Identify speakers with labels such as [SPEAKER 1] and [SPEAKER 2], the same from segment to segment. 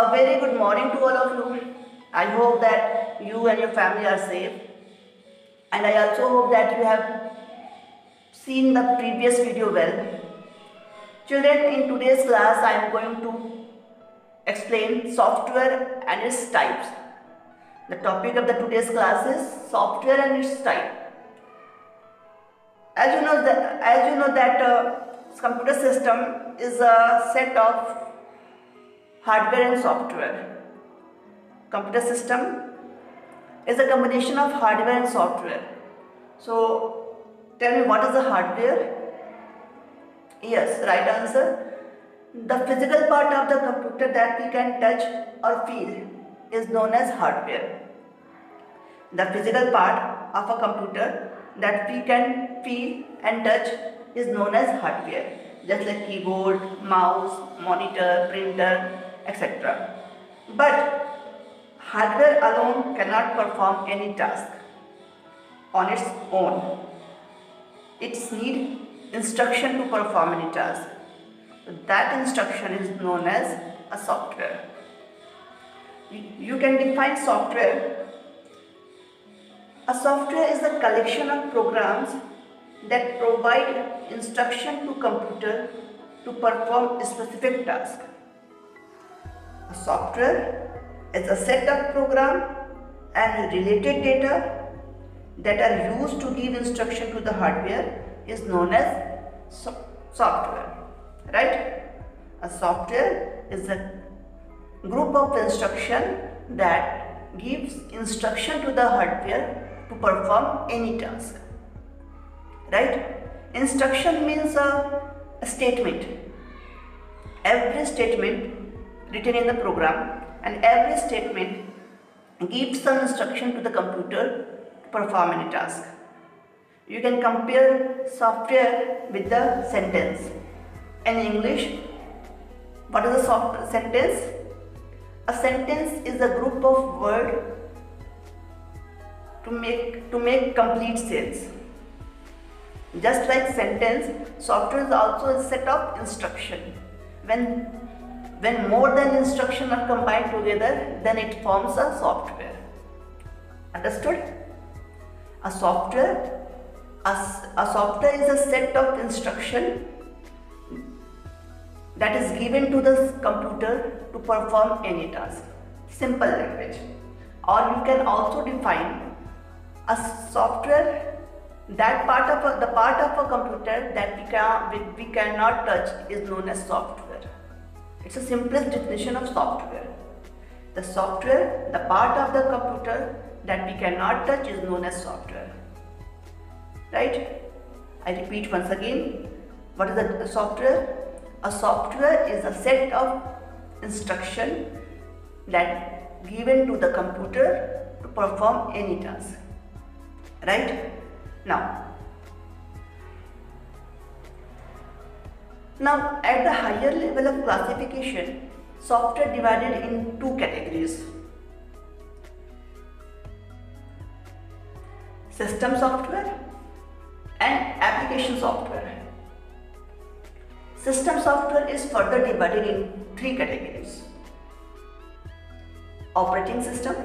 [SPEAKER 1] A very good morning to all of you. I hope that you and your family are safe, and I also hope that you have seen the previous video well. Children, in today's class I am going to explain software and its types. The topic of the today's class is software and its type. As you know that computer system is a set of hardware and software. Computer system is a combination of hardware and software. So tell me, what is the hardware? Yes, right answer. The physical part of the computer that we can touch or feel is known as hardware. The physical part of a computer that we can feel and touch is known as hardware, just like keyboard, mouse, monitor, printer, etc. But hardware alone cannot perform any task on its own. It needs instruction to perform any task. So that instruction is known as a software. You can define software. A software is a collection of programs that provide instruction to computer to perform a specific task. A software is a set of programs and related data that are used to give instruction to the hardware is known as software, right? A software is a group of instruction that gives instruction to the hardware to perform any task, right? Instruction means a statement. Every statement written in the program and every statement gives some instruction to the computer to perform any task. You can compare software with the sentence. In English, what is a sentence? A sentence is a group of words to make complete sense. Just like sentence, software is also a set of instruction. When more than instruction are combined together, then it forms a software. Understood? A software is a set of instruction that is given to the computer to perform any task. Simple language. Or you can also define a software, that part of a computer that we cannot touch is known as software. It's the simplest definition of software. The software, the part of the computer that we cannot touch is known as software. Right? I repeat once again. What is the software? A software is a set of instruction that given to the computer to perform any task. Right? Now at the higher level of classification, software divided in two categories: system software and application software. System software is further divided in three categories: operating system,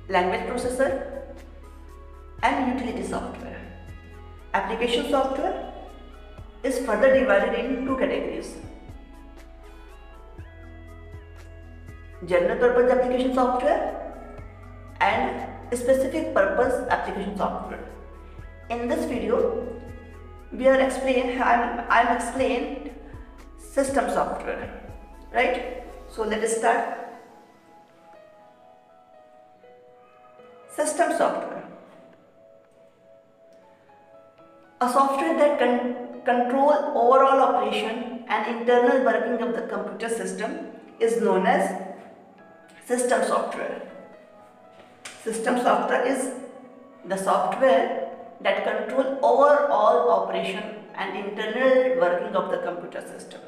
[SPEAKER 1] language processor, and utility software. Application software is further divided in two categories: general purpose application software and specific purpose application software. In this video, I'm explaining system software, right? So let us start. System software. A software that can control overall operation and internal working of the computer system is known as system software. System software is the software that control overall operation and internal working of the computer system.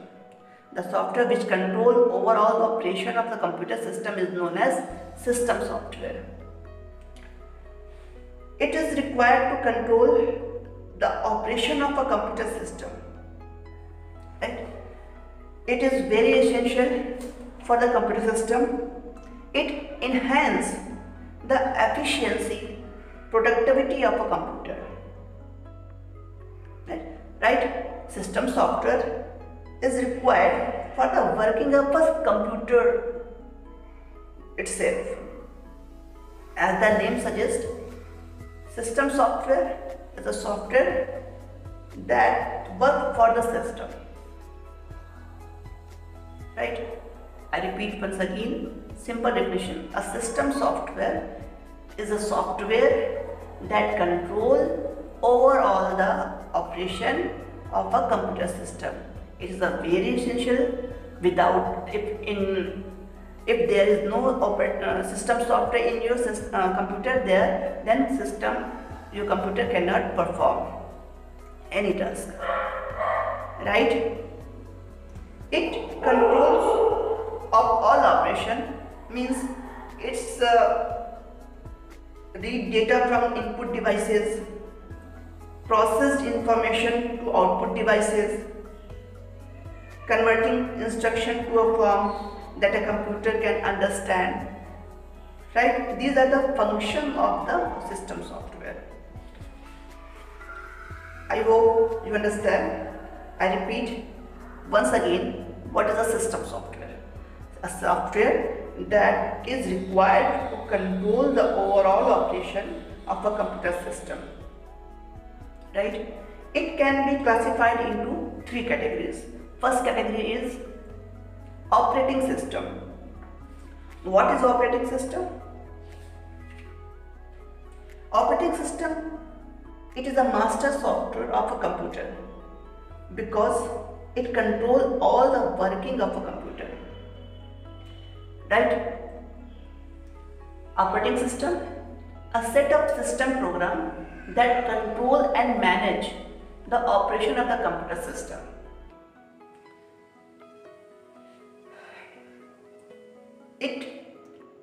[SPEAKER 1] The software which control overall operation of the computer system is known as system software. It is required to control the operation of a computer system. Right? It is very essential for the computer system. It enhances the efficiency, productivity of a computer. Right? System software is required for the working of a computer itself. As the name suggests, system software is a software that works for the system. Right? I repeat once again, simple definition. A system software is a software that controls overall the operation of a computer system. It is a very essential. Without if there is no system software in your computer there, then your computer cannot perform any task. Right? It controls of all operation, means it's read data from input devices, processed information to output devices, converting instruction to a form that a computer can understand. Right? These are the functions of the system software. I hope you understand. I repeat once again, what is a system software? A software that is required to control the overall operation of a computer system. Right? It can be classified into 3 categories. First category is operating system. What is operating system? Operating system, it is a master software of a computer because it controls all the working of a computer. Right? Operating system, a set of system program that control and manage the operation of the computer system. It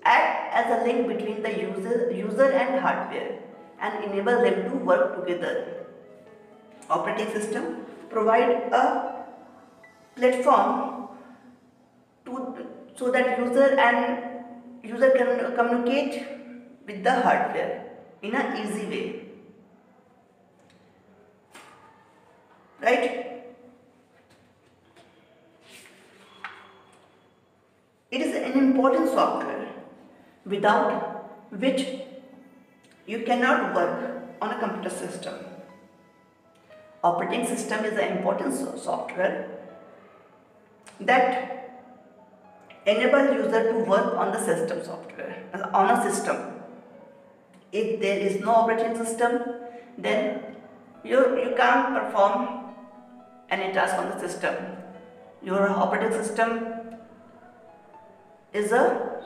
[SPEAKER 1] acts as a link between the user and hardware and enable them to work together. Operating system provide a platform so that user can communicate with the hardware in an easy way. Right? It is an important software without which you cannot work on a computer system. Operating system is an important software that enable user to work on the system software, on a system. If there is no operating system, then you can't perform any task on the system. Your operating system is a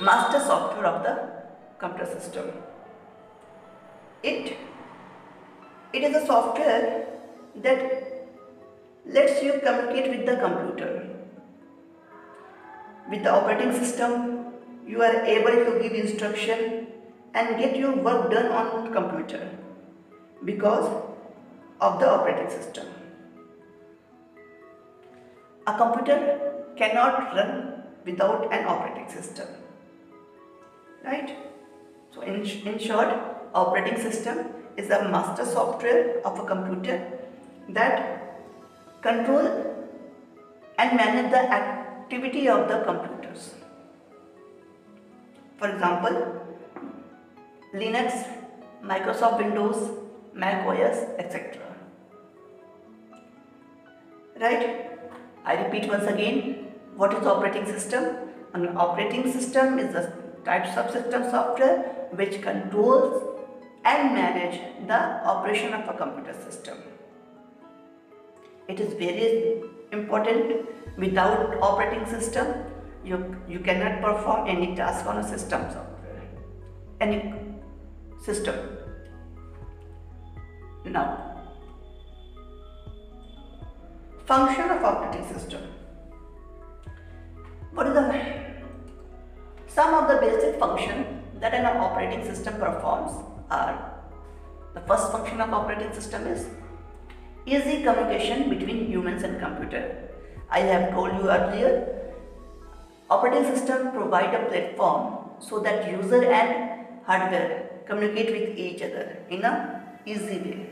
[SPEAKER 1] master software of the computer system. It is a software that lets you communicate with the computer. With the operating system, you are able to give instruction and get your work done on computer because of the operating system. A computer cannot run without an operating system. Right? So in short, operating system is a master software of a computer that control and manage the activity of the computers. For example, Linux, Microsoft Windows, Mac OS, etc. Right? I repeat once again, what is operating system? An operating system is the types of system software which controls and manage the operation of a computer system. It is very important. Without operating system, you cannot perform any task on a system software, any system. Now, function of operating system. What is some of the basic functions that an operating system performs are: the first function of operating system is easy communication between humans and computer. I have told you earlier, operating system provide a platform so that user and hardware communicate with each other in a easy way.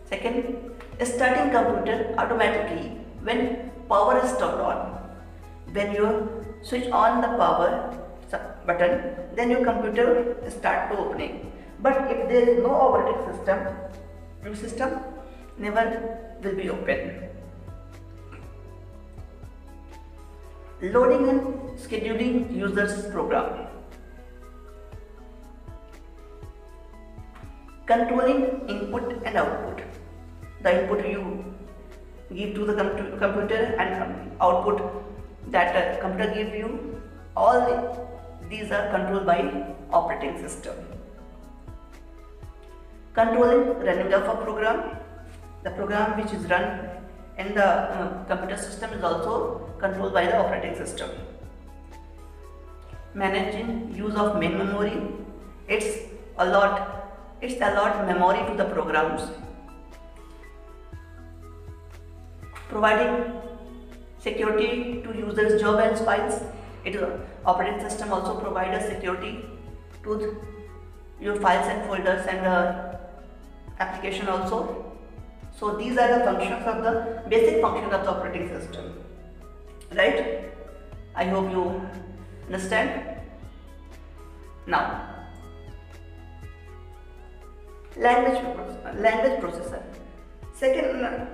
[SPEAKER 1] Second, starting computer automatically when power is turned on. When you switch on the power button, then your computer start to opening. But if there is no operating system, your system never will be open. Loading and scheduling users program. Controlling input and output. The input you give to the computer and output that computer give you, all these are controlled by operating system. Controlling running of a program. The program which is run in the computer system is also controlled by the operating system. Managing use of main memory. It's a lot memory to the programs. Providing security to users' job and files. Operating system also provides security to your files and folders and application also. So these are the functions of the basic functions of the operating system. Right? I hope you understand. Now, language processor. Second,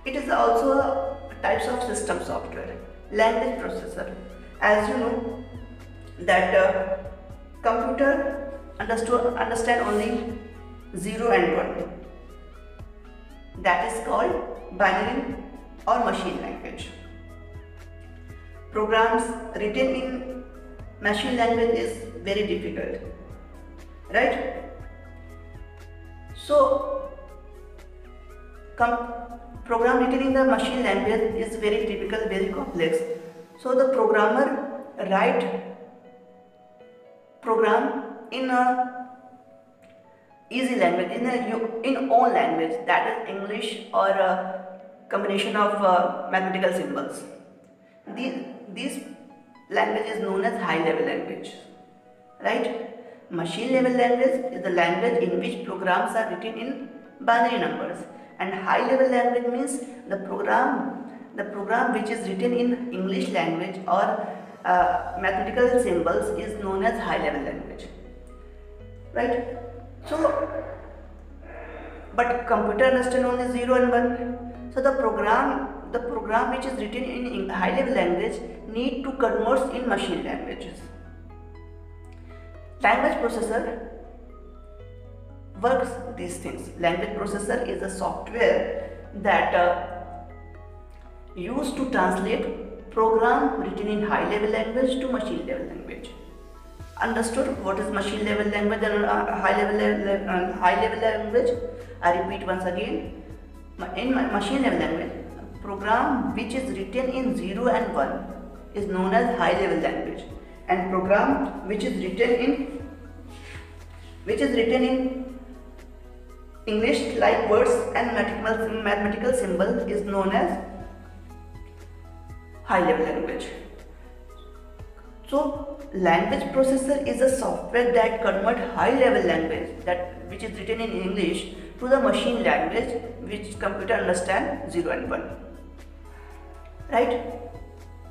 [SPEAKER 1] it is also types of system software. Language processor. As you know that computer understand only 0 and 1. That is called binary or machine language. Programs written in machine language is very difficult, right? So, program written in the machine language is very typical, very complex. So the programmer write program in a easy language, in own language, that is English or a combination of mathematical symbols. This language is known as high level language, right? Machine level language is the language in which programs are written in binary numbers, and high level language means the program which is written in English language or mathematical symbols is known as high level language, right? So, but computer understand only 0 and 1. So the program which is written in high level language need to convert in machine languages. Language processor works these things. Language processor is a software that used to translate program written in high level language to machine level language. Understood what is machine level language and high level language? I repeat once again. In machine level language, program which is written in 0 and 1 is known as high level language, and program which is written in English like words and mathematical symbol is known as high level language. So language processor is a software that converts high level language which is written in English to the machine language which computer understand 0 and 1. Right?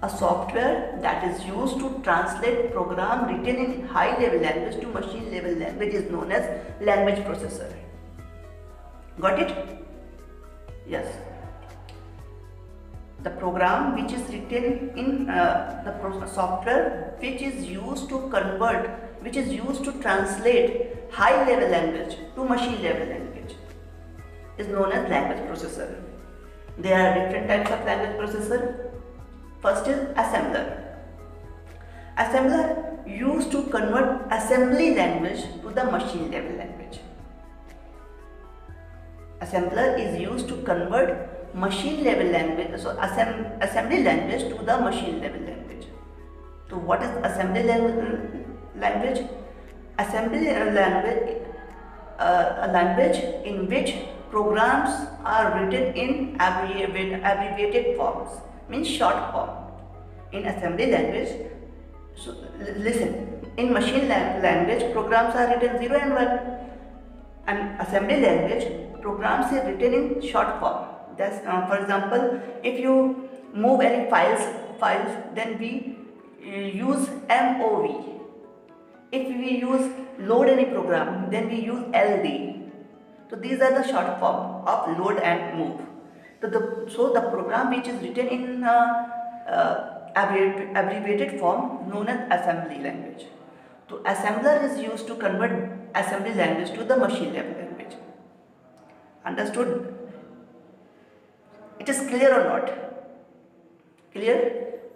[SPEAKER 1] A software that is used to translate program written in high level language to machine level language is known as language processor. Got it? Yes. The program which is written in the software which is used to translate high level language to machine level language is known as language processor. There are different types of language processor. First is assembler. Assembler used to convert assembly language to the machine level language. Assembler is used to convert machine level language, so assembly language to the machine level language. So what is assembly language? Assembly language, a language in which programs are written in abbreviated forms, means short form. In assembly language, so listen, in machine language programs are written 0 and 1, and assembly language programs are written in short form. That's for example, if you move any files, then we use MOV. If we use load any program, then we use LD. So these are the short form of load and move. So the program which is written in abbreviated form known as assembly language. So assembler is used to convert assembly language to the machine level language. Understood? It is clear or not? Clear?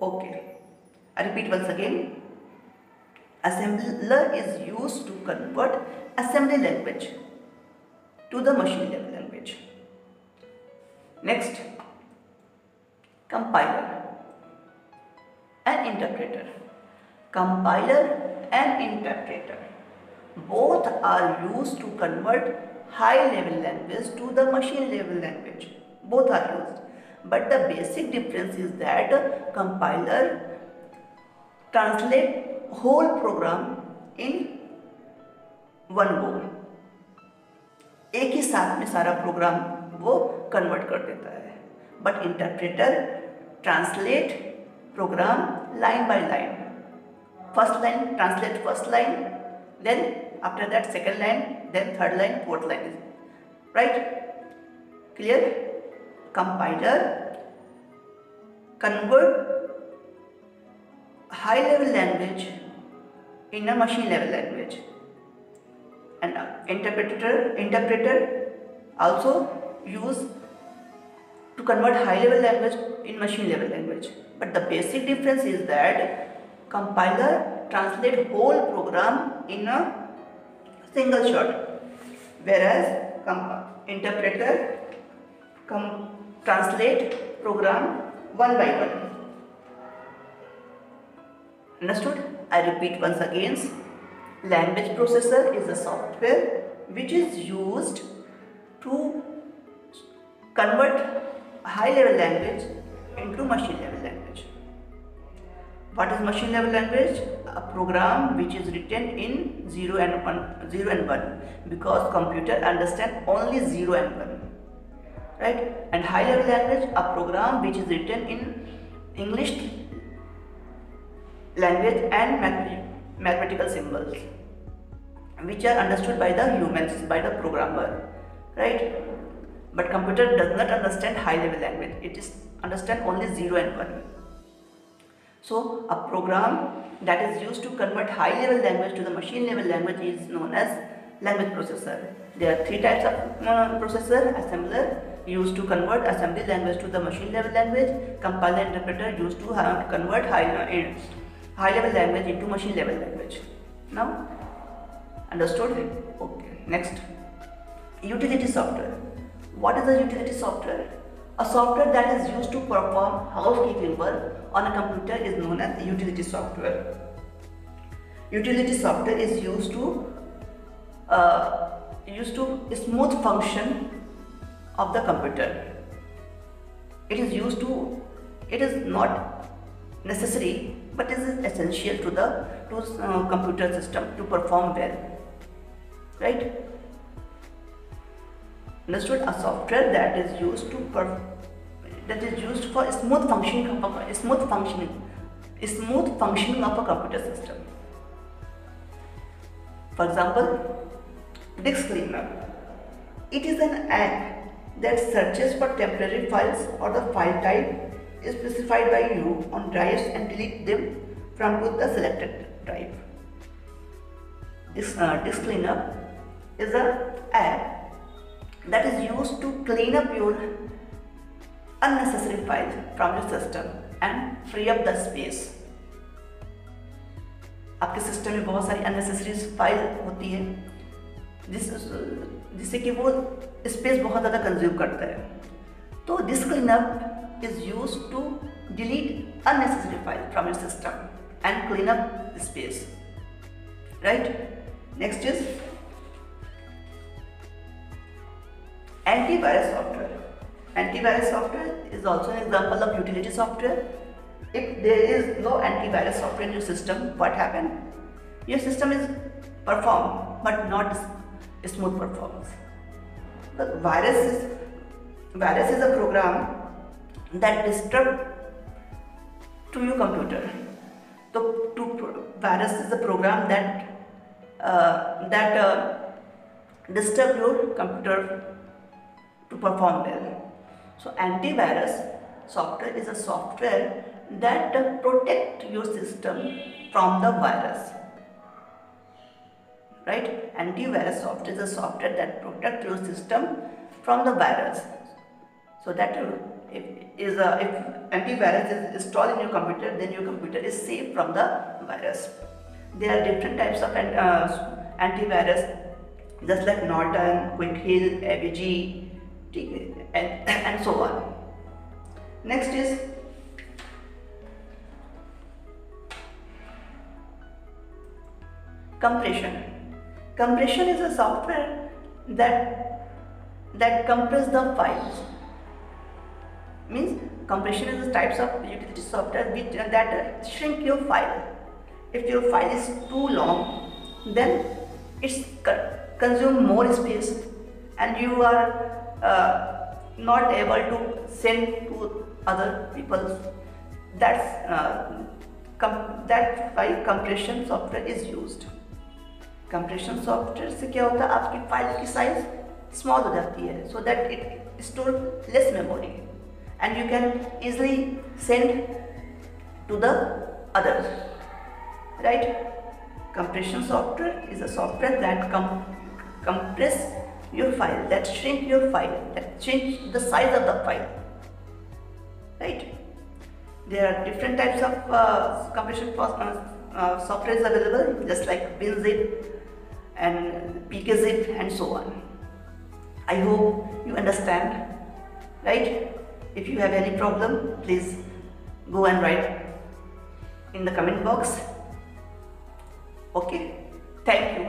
[SPEAKER 1] Okay. I repeat once again. Assembler is used to convert assembly language to the machine level language. Next, compiler and interpreter. Compiler and interpreter both are used to convert high level language to the machine level language. Both are used, but the basic difference is that compiler translate whole program in one go. एक ही साथ में सारा programme वो convert कर देता है, but interpreter translate program line by line. First line translate first line, then after that second line, then third line, fourth line. Right? Clear? Compiler convert high level language in a machine level language, and interpreter also use to convert high level language in machine level language. But the basic difference is that compiler translate whole program in a single shot, whereas interpreter translate program one by one. Understood? I repeat once again. Language processor is a software which is used to convert high level language into machine level language. What is machine level language? A program which is written in 0 and 1, because computer understand only 0 and 1. Right? And high level language, a program which is written in English language and mathematical symbols, which are understood by the humans, by the programmer. Right? But computer does not understand high level language. It is understand only 0 and 1. So a program that is used to convert high level language to the machine level language is known as language processor. There are 3 types of processor: assembler, used to convert assembly language to the machine level language; compiler and interpreter, used to convert high level language into machine level language. Now understood? Okay. Next, utility software. What is a utility software? A software that is used to perform housekeeping work on a computer is known as utility software. Utility software is used to smooth function of the computer. It is not necessary, but it is essential to the computer system to perform well. Right? Understood? A software that is used for smooth functioning of a computer system. For example, disk cleaner. It is an app that searches for temporary files or the file type is specified by you on drives and delete them from the selected drive. This disk cleanup is an app that is used to clean up your unnecessary files from your system and free up the space. आपके system में बहुत सारी unnecessary file होती है जिससे कि वो space बहुत ज़्यादा कंज्यूम करता है. तो disk cleanup is used to delete unnecessary file from your system and clean up space. Right? Next is Antivirus software. Antivirus software is also an example of utility software. If there is no antivirus software in your system, what happens? Your system is perform but not smooth performance. The virus is a program that disrupt to your computer. Virus is a program that disturb your computer to perform well. So antivirus software is a software that protect your system from the virus. Right? Antivirus software is a software that protect your system from the virus. So that if antivirus is installed in your computer, then your computer is safe from the virus. There are different types of antivirus, just like Norton, Quick Heal, AVG, and so on. Next is compression. Compression is a software that compress the files. Means compression is the types of utility software that shrink your file. If your file is too long, then it's consume more space, and you are not able to send to other people. That's why compression software is used. Compression software से क्या होता है, आपकी file की size small हो जाती है, so that it store less memory and you can easily send to the others. Right? Compression software is a software that compress your file, that shrink your file, that change the size of the file. Right? There are different types of compression software is available, just like WinZip and PKZip and so on. I hope you understand. Right? If you have any problem, please go and write in the comment box. Okay, thank you.